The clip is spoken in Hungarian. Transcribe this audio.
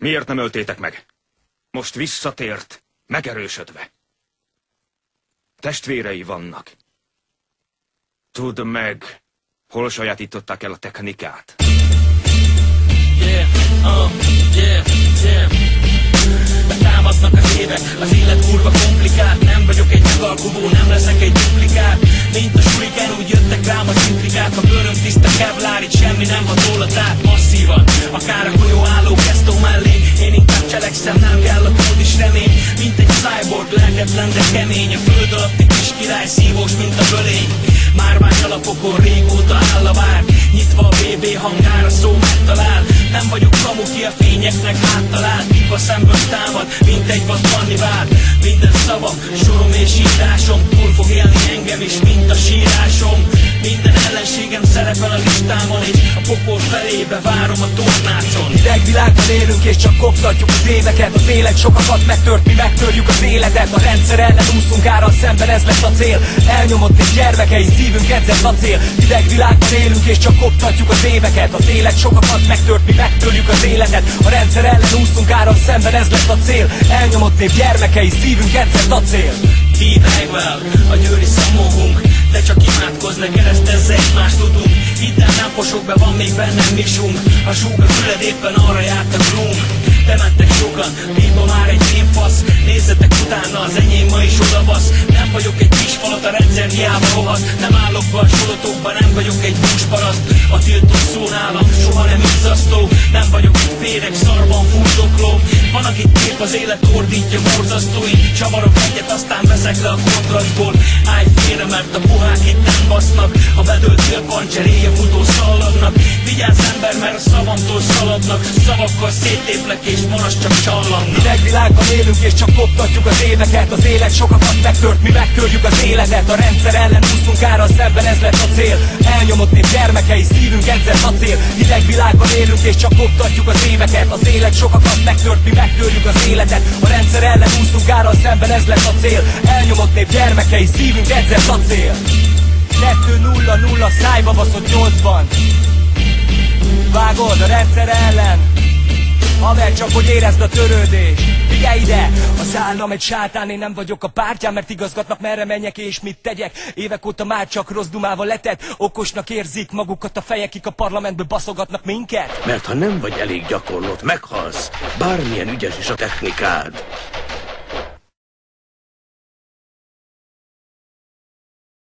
Miért nem öltétek meg? Most visszatért, megerősödve. Testvérei vannak. Tudd meg, hol sajátították el a technikát. Betámadnak az évek, az élet kurva komplikált. Nem vagyok egy megalkuvó, nem leszek egy duplikát. Mint a suriken, úgy jöttek rám az intrikák. A bőröm tiszta kevlár, itt semmi nem hatolat át. Masszívan, akár a golyó álló kesztó mellé. Én inkább cselekszem, nem kell a kód is remény. Mint egy cyborg, lelketlen, de kemény. A föld alatti kis király, szívós, mint a bölény. Márvány alapokon régóta áll a vár. Nyitva a BB hangár, a szó megtalál. Nem vagyok kamu, ki a fényeknek háttalál. Pikva szemből támad, mint egy vad kannibál. Minden szavam, sorom és írásom. Túl fog élni engem is, mint a sírásom. Minden ellenségem szerepel a listámon, és a pokol felébe várom a tornácon. Idegvilágban élünk és csak koptatjuk az éveket. Az élet sokakat megtört, mi megtörjük az életet. A rendszer ellen úszunk, árral szemben ez lett a cél. Elnyomott és gyermekei, szívünk edzett a cél. Idegvilágban élünk és csak koptatjuk az éveket. Az élet sokakat megtört, mi megtörjük az életet. A rendszer ellen úszunk, árral szemben ez lett a cél. Elnyomott nép gyermekei, szívünk edzett a cél. Hidegvel, a győri szamogunk. De csak imádkozz, keresztezze, egymást tudunk. Hidd el, nem fosok be, van még bennem misunk. A zsúg a füled, éppen arra járt a grunk. Bementek sokan, bíba már egy énfasz. Nézzetek utána, az enyém ma is odabasz. Nem vagyok egy kis falat, a rendszer hiába rohadt. Nem állok be a sorotokba, nem vagyok egy búsparaszt. A tiltott szó nálam soha nem izzasztó. Nem vagyok egy féreg, szarban fuldokló. Van, akit kép az élet ordítja, borzasztó. Én csavarok egyet, aztán veszek le a kontrasztból. Állj félre, mert a puhák itt nem basznak. A bedölt félpancseréje futó szallagnak. Vigyázz ember, mert a szavamtól szaladnak. Szavakkal széttéplek és maradj csak csallamnak. Idegvilágban élünk és csak koptatjuk az éveket. Az élet sokakat megtört, mi megtörjük az életet. A rendszer ellen úszunk, árral szemben ez lett a cél. Elnyomott nép gyermekei, szívünk edzett a cél. Idegvilágban élünk és csak koptatjuk az éveket. Az élet sokakat megtört, mi megtörjük az életet. A rendszer ellen úszunk, árral szemben ez lett a cél. Elnyomott nép gyermekei, szívünk edzett a cél. 2-0-0 szájba baszott 8-ban. Vágod a rendszer ellen. Haver, csak hogy érezd a törődést. Figyelj ide! Az állam egy sátán, én nem vagyok a pártján, mert igazgatnak merre menjek és mit tegyek. Évek óta már csak rossz dumával letett. Okosnak érzik magukat a fejekig, a parlamentbe baszogatnak minket. Mert ha nem vagy elég gyakorlott, meghalsz, bármilyen ügyes is a technikád.